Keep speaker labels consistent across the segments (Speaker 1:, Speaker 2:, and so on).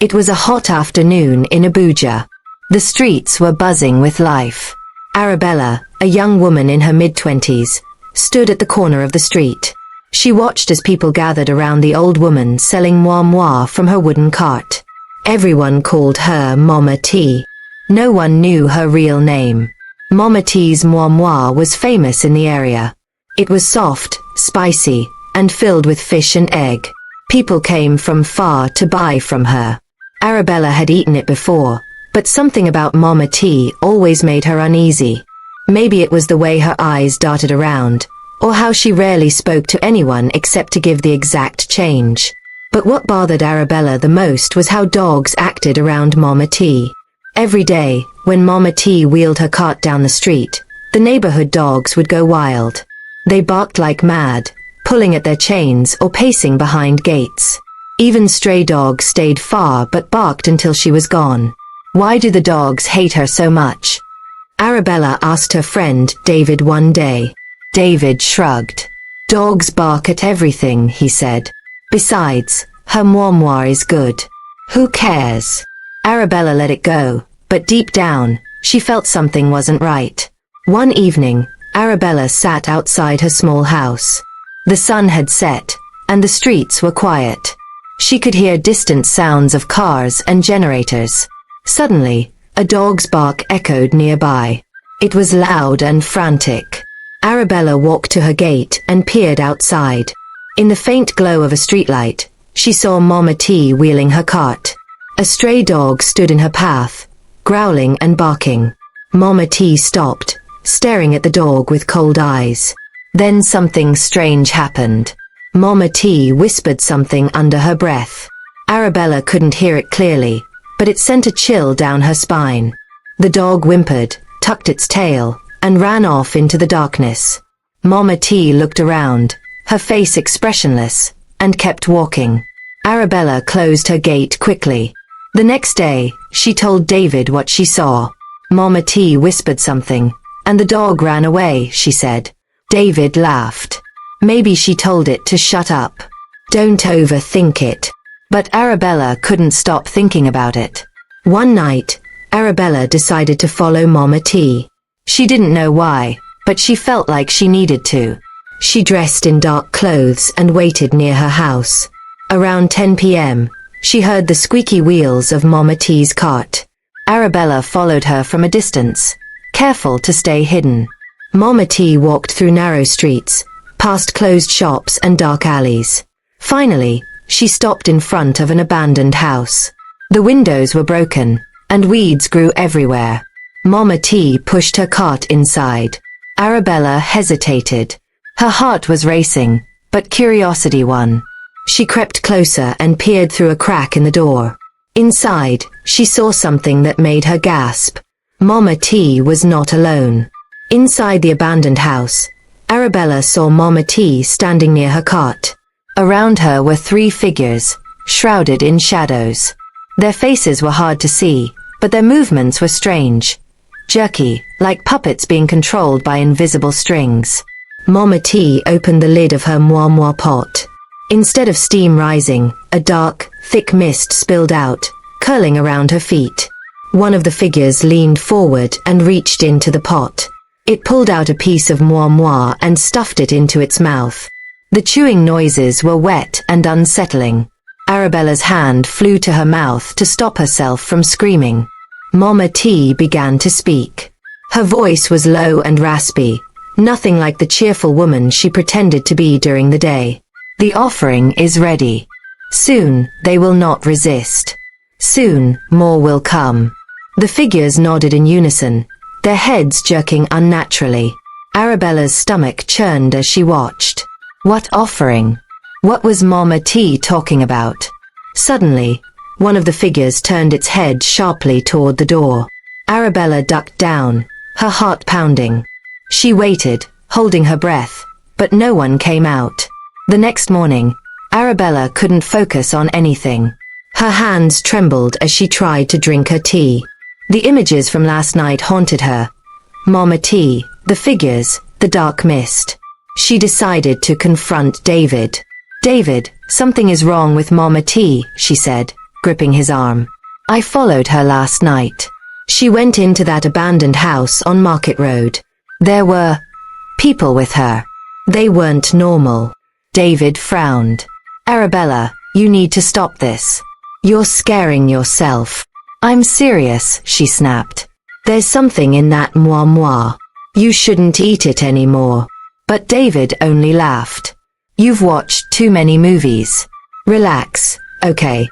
Speaker 1: It was a hot afternoon in Abuja. The streets were buzzing with life. Arabella, a young woman in her mid-20s, stood at the corner of the street. She watched as people gathered around the old woman selling moi moi from her wooden cart. Everyone called her Mama T. No one knew her real name. Mama T's moi moi was famous in the area. It was soft, spicy, and filled with fish and egg. People came from far to buy from her. Arabella had eaten it before, but something about Mama T always made her uneasy. Maybe it was the way her eyes darted around, or how she rarely spoke to anyone except to give the exact change. But what bothered Arabella the most was how dogs acted around Mama T. Every day, when Mama T wheeled her cart down the street, the neighborhood dogs would go wild. They barked like mad, pulling at their chains or pacing behind gates. Even stray dogs stayed far but barked until she was gone. Why do the dogs hate her so much? Arabella asked her friend David one day. David shrugged. Dogs bark at everything, he said. Besides, her moi moi is good. Who cares? Arabella let it go, but deep down, she felt something wasn't right. One evening, Arabella sat outside her small house. The sun had set, and the streets were quiet. She could hear distant sounds of cars and generators. Suddenly, a dog's bark echoed nearby. It was loud and frantic. Arabella walked to her gate and peered outside. In the faint glow of a streetlight, she saw Mama T wheeling her cart. A stray dog stood in her path, growling and barking. Mama T stopped, staring at the dog with cold eyes. Then something strange happened. Mama T whispered something under her breath. Arabella couldn't hear it clearly, but it sent a chill down her spine. The dog whimpered, tucked its tail, and ran off into the darkness. Mama T looked around, her face expressionless, and kept walking. Arabella closed her gate quickly. The next day, she told David what she saw. Mama T whispered something, and the dog ran away, she said. David laughed. Maybe she told it to shut up. Don't overthink it. But Arabella couldn't stop thinking about it. One night, Arabella decided to follow Mama T. She didn't know why, but she felt like she needed to. She dressed in dark clothes and waited near her house. Around 10 p.m., she heard the squeaky wheels of Mama T's cart. Arabella followed her from a distance, careful to stay hidden. Mama T walked through narrow streets, past closed shops and dark alleys. Finally, she stopped in front of an abandoned house. The windows were broken, and weeds grew everywhere. Mama T pushed her cart inside. Arabella hesitated. Her heart was racing, but curiosity won. She crept closer and peered through a crack in the door. Inside, she saw something that made her gasp. Mama T was not alone. Inside the abandoned house, Arabella saw Mama T standing near her cart. Around her were three figures, shrouded in shadows. Their faces were hard to see, but their movements were strange, jerky, like puppets being controlled by invisible strings. Mama T opened the lid of her moi moi pot. Instead of steam rising, a dark, thick mist spilled out, curling around her feet. One of the figures leaned forward and reached into the pot. It pulled out a piece of moi moi and stuffed it into its mouth. The chewing noises were wet and unsettling. Arabella's hand flew to her mouth to stop herself from screaming. Mama T began to speak. Her voice was low and raspy, nothing like the cheerful woman she pretended to be during the day. The offering is ready. Soon, they will not resist. Soon, more will come. The figures nodded in unison, their heads jerking unnaturally. Arabella's stomach churned as she watched. What offering? What was Mama T talking about? Suddenly, one of the figures turned its head sharply toward the door. Arabella ducked down, her heart pounding. She waited, holding her breath, but no one came out. The next morning, Arabella couldn't focus on anything. Her hands trembled as she tried to drink her tea. The images from last night haunted her. Mama T, the figures, the dark mist. She decided to confront David. David, something is wrong with Mama T, she said. gripping his arm. I followed her last night. She went into that abandoned house on Market Road. There were people with her. They weren't normal. David frowned. Arabella, you need to stop this. You're scaring yourself. I'm serious, she snapped. There's something in that moi moi. You shouldn't eat it anymore. But David only laughed. You've watched too many movies. Relax, okay.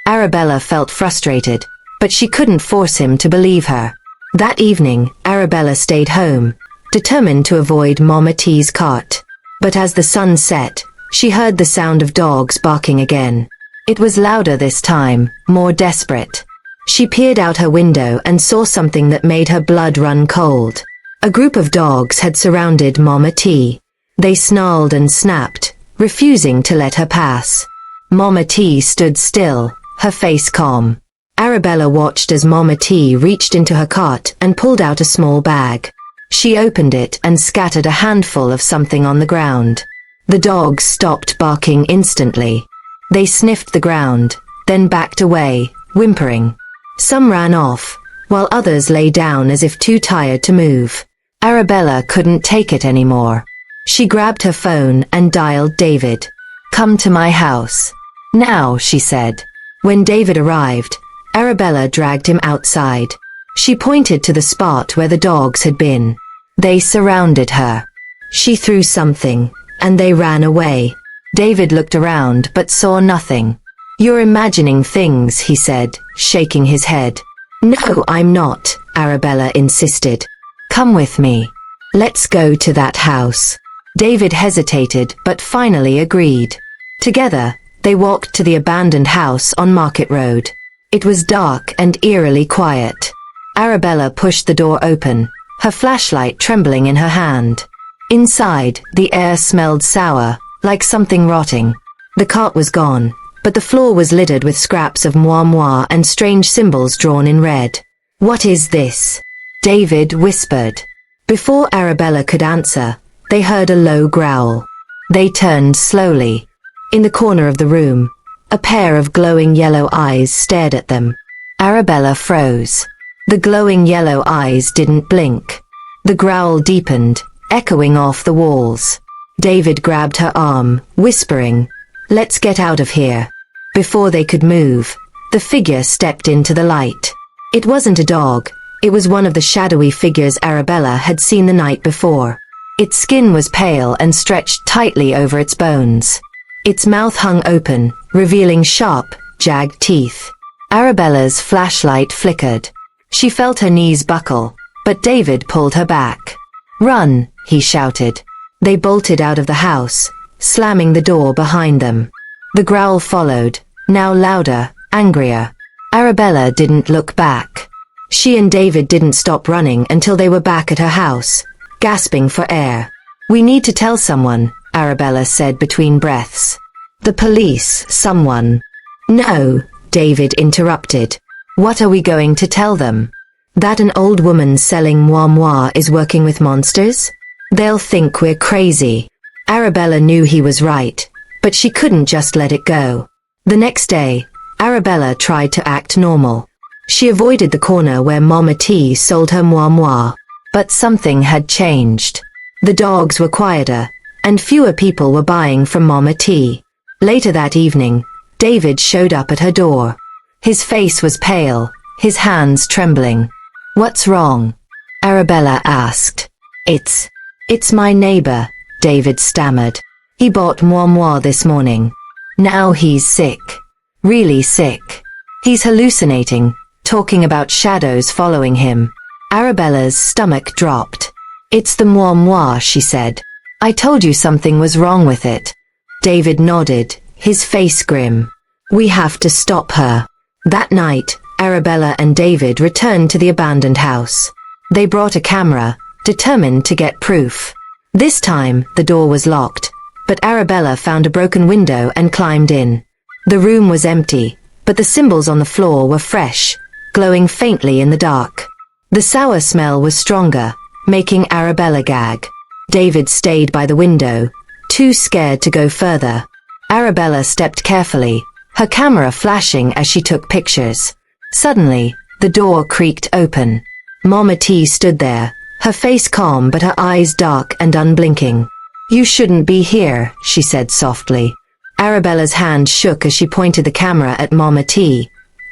Speaker 1: Arabella felt frustrated, but she couldn't force him to believe her. That evening, Arabella stayed home, determined to avoid MoiMoi's cart. But as the sun set, she heard the sound of dogs barking again. It was louder this time, more desperate. She peered out her window and saw something that made her blood run cold. A group of dogs had surrounded MoiMoi. They snarled and snapped, refusing to let her pass. MoiMoi stood still, her face calm. Arabella watched as MoiMoi reached into her cart and pulled out a small bag. She opened it and scattered a handful of something on the ground. The dogs stopped barking instantly. They sniffed the ground, then backed away, whimpering. Some ran off, while others lay down as if too tired to move. Arabella couldn't take it anymore. She grabbed her phone and dialed David. Come to my house. Now, she said. When David arrived, Arabella dragged him outside. She pointed to the spot where the dogs had been. They surrounded her. She threw something, and they ran away. David looked around but saw nothing. You're imagining things, he said, shaking his head. No, I'm not, Arabella insisted. Come with me. Let's go to that house. David hesitated but finally agreed. Together, they walked to the abandoned house on Market Road. It was dark and eerily quiet. Arabella pushed the door open, her flashlight trembling in her hand. Inside, the air smelled sour, like something rotting. The cart was gone, but the floor was littered with scraps of moi moi and strange symbols drawn in red. What is this? David whispered. Before Arabella could answer, they heard a low growl. They turned slowly. In the corner of the room, a pair of glowing yellow eyes stared at them. Arabella froze. The glowing yellow eyes didn't blink. The growl deepened, echoing off the walls. David grabbed her arm, whispering, "Let's get out of here." Before they could move, the figure stepped into the light. It wasn't a dog. It was one of the shadowy figures Arabella had seen the night before. Its skin was pale and stretched tightly over its bones. Its mouth hung open, revealing sharp, jagged teeth. Arabella's flashlight flickered. She felt her knees buckle, but David pulled her back. "Run," he shouted. They bolted out of the house, slamming the door behind them. The growl followed, now louder, angrier. Arabella didn't look back. She and David didn't stop running until they were back at her house, gasping for air. "We need to tell someone," Arabella said between breaths. "The police, someone." "No," David interrupted. "What are we going to tell them? That an old woman selling moi moi is working with monsters? They'll think we're crazy." Arabella knew he was right, but she couldn't just let it go. The next day, Arabella tried to act normal. She avoided the corner where MoiMoi sold her moi moi, but something had changed. The dogs were quieter, and fewer people were buying from MoiMoi. Later that evening, David showed up at her door. His face was pale, his hands trembling. "What's wrong?" Arabella asked. It's my neighbor," David stammered. "He bought moi moi this morning. Now he's sick. Really sick. He's hallucinating, talking about shadows following him." Arabella's stomach dropped. "It's the moi moi," she said. "I told you something was wrong with it." David nodded, his face grim. "We have to stop her." That night, Arabella and David returned to the abandoned house. They brought a camera, determined to get proof. This time, the door was locked, but Arabella found a broken window and climbed in. The room was empty, but the symbols on the floor were fresh, glowing faintly in the dark. The sour smell was stronger, making Arabella gag. David stayed by the window, too scared to go further. Arabella stepped carefully, her camera flashing as she took pictures. Suddenly, the door creaked open. MoiMoi stood there, her face calm but her eyes dark and unblinking. "You shouldn't be here," she said softly. Arabella's hand shook as she pointed the camera at MoiMoi.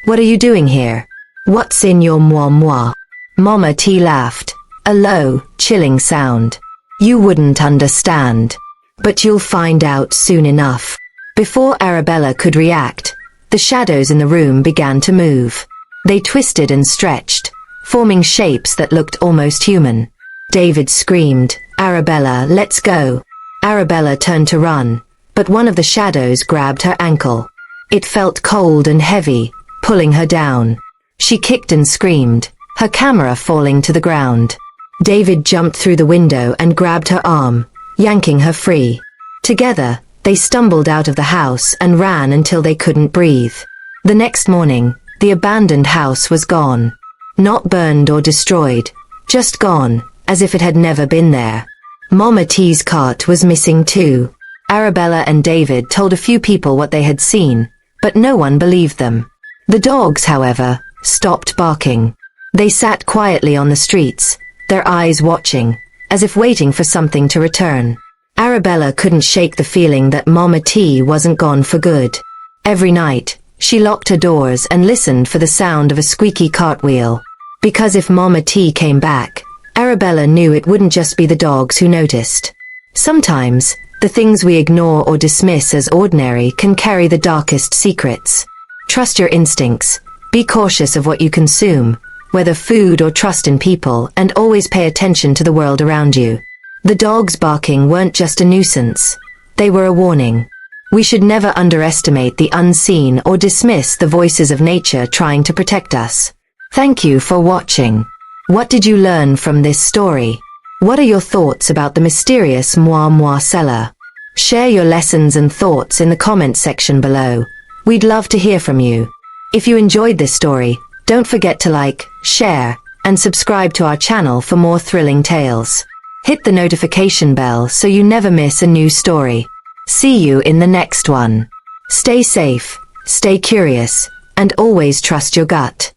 Speaker 1: "What are you doing here? What's in your MoiMoi?" MoiMoi laughed, a low, chilling sound. "You wouldn't understand. But you'll find out soon enough." Before Arabella could react, the shadows in the room began to move. They twisted and stretched, forming shapes that looked almost human. David screamed, "Arabella, let's go." Arabella turned to run, but one of the shadows grabbed her ankle. It felt cold and heavy, pulling her down. She kicked and screamed, her camera falling to the ground. David jumped through the window and grabbed her arm, yanking her free. Together, they stumbled out of the house and ran until they couldn't breathe. The next morning, the abandoned house was gone. Not burned or destroyed, just gone, as if it had never been there. MoiMoi's cart was missing too. Arabella and David told a few people what they had seen, but no one believed them. The dogs, however, stopped barking. They sat quietly on the streets, their eyes watching, as if waiting for something to return. Arabella couldn't shake the feeling that MoiMoi wasn't gone for good. Every night, she locked her doors and listened for the sound of a squeaky cartwheel. Because if MoiMoi came back, Arabella knew it wouldn't just be the dogs who noticed. Sometimes, the things we ignore or dismiss as ordinary can carry the darkest secrets. Trust your instincts, be cautious of what you consume, whether food or trust in people, and always pay attention to the world around you. The dogs barking weren't just a nuisance, they were a warning. We should never underestimate the unseen or dismiss the voices of nature trying to protect us. Thank you for watching. What did you learn from this story? What are your thoughts about the mysterious MoiMoi cellar? Share your lessons and thoughts in the comment section below. We'd love to hear from you. If you enjoyed this story, don't forget to like, share, and subscribe to our channel for more thrilling tales. Hit the notification bell so you never miss a new story. See you in the next one. Stay safe, stay curious, and always trust your gut.